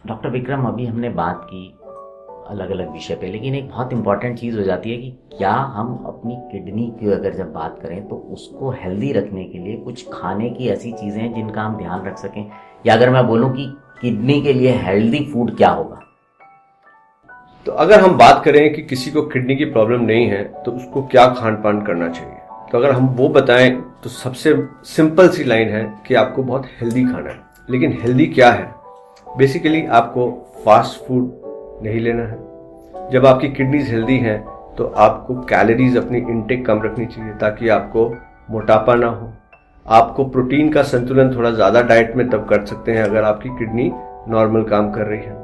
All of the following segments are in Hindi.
डॉक्टर विक्रम, अभी हमने बात की अलग अलग विषय पे, लेकिन एक बहुत इंपॉर्टेंट चीज़ हो जाती है कि क्या हम अपनी किडनी की अगर जब बात करें तो उसको हेल्दी रखने के लिए कुछ खाने की ऐसी चीज़ें हैं जिनका हम ध्यान रख सकें, या अगर मैं बोलूं कि किडनी के लिए हेल्दी फूड क्या होगा। तो अगर हम बात करें कि किसी को किडनी की प्रॉब्लम नहीं है तो उसको क्या खान पान करना चाहिए, तो अगर हम वो बताएं तो सबसे सिंपल सी लाइन है कि आपको बहुत हेल्दी खाना है। लेकिन हेल्दी क्या है? बेसिकली आपको फास्ट फूड नहीं लेना है। जब आपकी किडनीज हेल्दी हैं तो आपको कैलोरीज अपनी इनटेक कम रखनी चाहिए ताकि आपको मोटापा ना हो। आपको प्रोटीन का संतुलन थोड़ा ज़्यादा डाइट में तब कर सकते हैं अगर आपकी किडनी नॉर्मल काम कर रही है।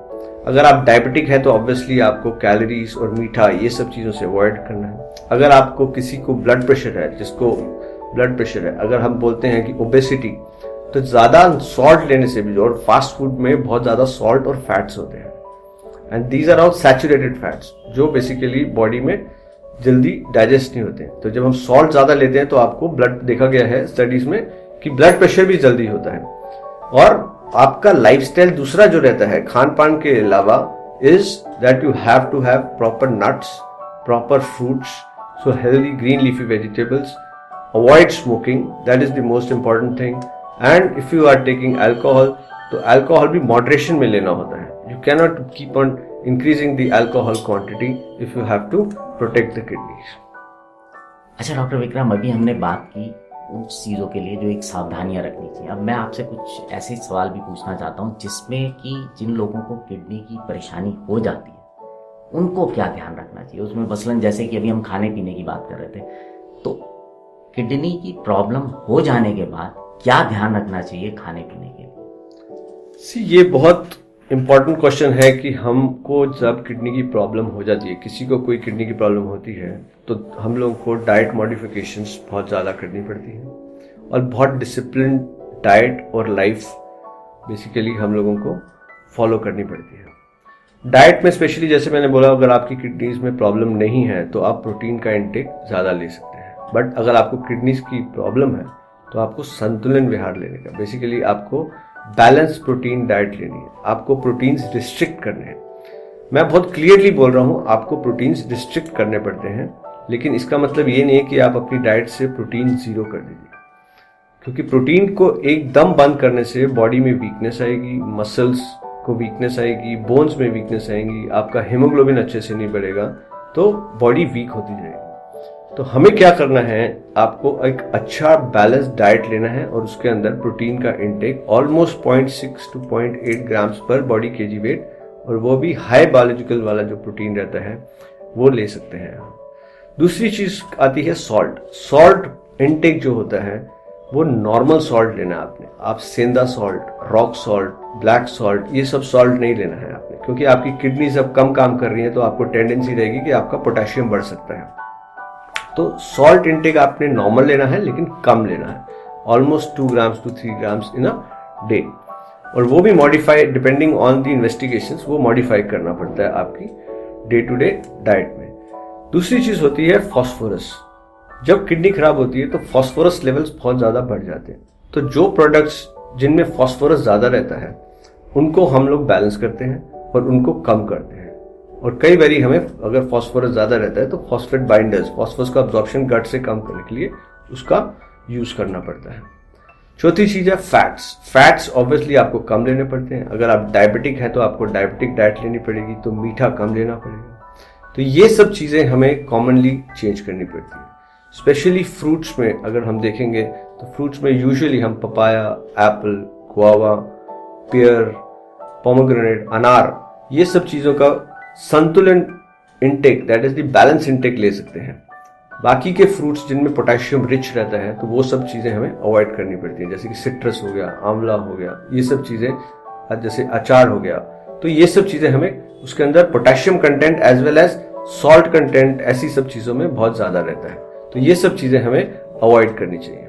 अगर आप डायबिटिक है तो ऑब्वियसली आपको कैलोरीज और मीठा ये सब चीज़ों से अवॉइड करना है। अगर आपको किसी को ब्लड प्रेशर है, जिसको ब्लड प्रेशर है, अगर हम बोलते हैं कि ओबेसिटी, तो ज़्यादा सॉल्ट लेने से भी, और फास्ट फूड में बहुत ज़्यादा सॉल्ट और फैट्स होते हैं, and these are all saturated fats जो बेसिकली बॉडी में जल्दी डाइजेस्ट नहीं होते हैं। तो जब हम सॉल्ट ज़्यादा लेते हैं तो आपको ब्लड, देखा गया है स्टडीज में कि ब्लड प्रेशर भी जल्दी होता है। और आपका लाइफस्टाइल दूसरा जो रहता है खान पान के अलावा is that you have to have proper nuts, proper fruits, so healthy green leafy vegetables, avoid smoking, that is the most important thing. And if you are taking alcohol तो अल्कोहल भी मॉडरेशन में लेना होता है। You cannot keep on increasing the alcohol quantity if you have to protect the kidneys. अच्छा डॉक्टर विक्रम, अभी हमने बात की उन चीज़ों के लिए जो एक सावधानियां रखनी चाहिए। अब मैं आपसे कुछ ऐसे सवाल भी पूछना चाहता हूँ जिसमें कि जिन लोगों को किडनी की परेशानी हो जाती है उनको क्या ध्यान रखना चाहिए उसमें। मसलन जैसे कि अभी हम खाने पीने की बात कर रहे थे, तो किडनी की प्रॉब्लम हो जाने के बाद क्या ध्यान रखना चाहिए खाने पीने के लिए। ये बहुत इंपॉर्टेंट क्वेश्चन है कि हमको जब किडनी की प्रॉब्लम हो जाती है, किसी को कोई किडनी की प्रॉब्लम होती है, तो हम लोगों को डाइट मॉडिफिकेशंस बहुत ज़्यादा करनी पड़ती हैं और बहुत डिसिप्लिन डाइट और लाइफ बेसिकली हम लोगों को फॉलो करनी पड़ती है। डाइट में स्पेशली जैसे मैंने बोला, अगर आपकी किडनीज में प्रॉब्लम नहीं है तो आप प्रोटीन का इंटेक ज़्यादा ले सकते हैं। बट अगर आपको किडनीज की प्रॉब्लम है तो आपको संतुलन विहार लेने का, बेसिकली आपको बैलेंस प्रोटीन डाइट लेनी है। आपको प्रोटीन्स रिस्ट्रिक्ट करने हैं। मैं बहुत क्लियरली बोल रहा हूँ, आपको प्रोटीन्स रिस्ट्रिक्ट करने पड़ते हैं, लेकिन इसका मतलब ये नहीं है कि आप अपनी डाइट से प्रोटीन जीरो कर दीजिए, क्योंकि प्रोटीन को एकदम बंद करने से बॉडी में वीकनेस आएगी, मसल्स को वीकनेस आएगी, बोन्स में वीकनेस आएंगी, आपका हीमोग्लोबिन अच्छे से नहीं बढ़ेगा, तो बॉडी वीक होती जाएगी। तो हमें क्या करना है, आपको एक अच्छा बैलेंस डाइट लेना है और उसके अंदर प्रोटीन का इंटेक ऑलमोस्ट 0.6 to 0.8 ग्राम्स पर बॉडी केजी वेट, और वो भी हाई बायोलॉजिकल वाला जो प्रोटीन रहता है वो ले सकते हैं। दूसरी चीज आती है सॉल्ट। सॉल्ट इंटेक जो होता है वो नॉर्मल सॉल्ट लेना है आपने। आप सेंधा salt, rock salt, black salt, ये सब सॉल्ट नहीं लेना है आपने, क्योंकि आपकी किडनी सब कम काम कर रही है तो आपको टेंडेंसी रहेगी कि आपका पोटेशियम बढ़ सकता है। तो सॉल्ट इंटेक आपने नॉर्मल लेना है लेकिन कम लेना है, almost 2 grams to 3 grams in a day, और वो भी modify depending on the investigations, वो मॉडिफाई करना पड़ता है आपकी डे टू डे डाइट में। दूसरी चीज होती है फॉस्फोरस। जब किडनी खराब होती है तो फॉस्फोरस लेवल्स बहुत ज्यादा बढ़ जाते हैं, तो जो प्रोडक्ट्स जिनमें फॉस्फोरस ज्यादा रहता है उनको हम लोग बैलेंस करते हैं और उनको कम करते हैं। और कई बारी हमें अगर फॉस्फोरस ज्यादा रहता है तो फॉस्फेट बाइंडर्स, फॉस्फोरस का अब्जॉर्प्शन गट से कम करने के लिए उसका यूज करना पड़ता है। चौथी चीज है फैट्स। फैट्स ऑब्वियसली आपको कम लेने पड़ते हैं। अगर आप डायबिटिक है तो आपको डायबिटिक डाइट लेनी पड़ेगी, तो मीठा कम लेना पड़ेगा। तो ये सब चीजें हमें कॉमनली चेंज करनी पड़ती है। स्पेशली फ्रूट्स में अगर हम देखेंगे तो फ्रूट्स में यूजुअली हम papaya, Apple, guava, pair, pomegranate, अनार, ये सब चीजों का संतुलन intake, that is the balance intake ले सकते हैं। बाकी के फ्रूट्स जिनमें पोटेशियम रिच रहता है तो वो सब चीजें हमें अवॉइड करनी पड़ती हैं, जैसे कि सिट्रस हो गया, आंवला हो गया, ये सब चीजें, जैसे अचार हो गया। तो ये सब चीजें हमें, उसके अंदर potassium content as well as salt content, ऐसी सब चीजों में बहुत ज्यादा रहता है, तो ये सब चीजें हमें अवॉइड करनी चाहिए।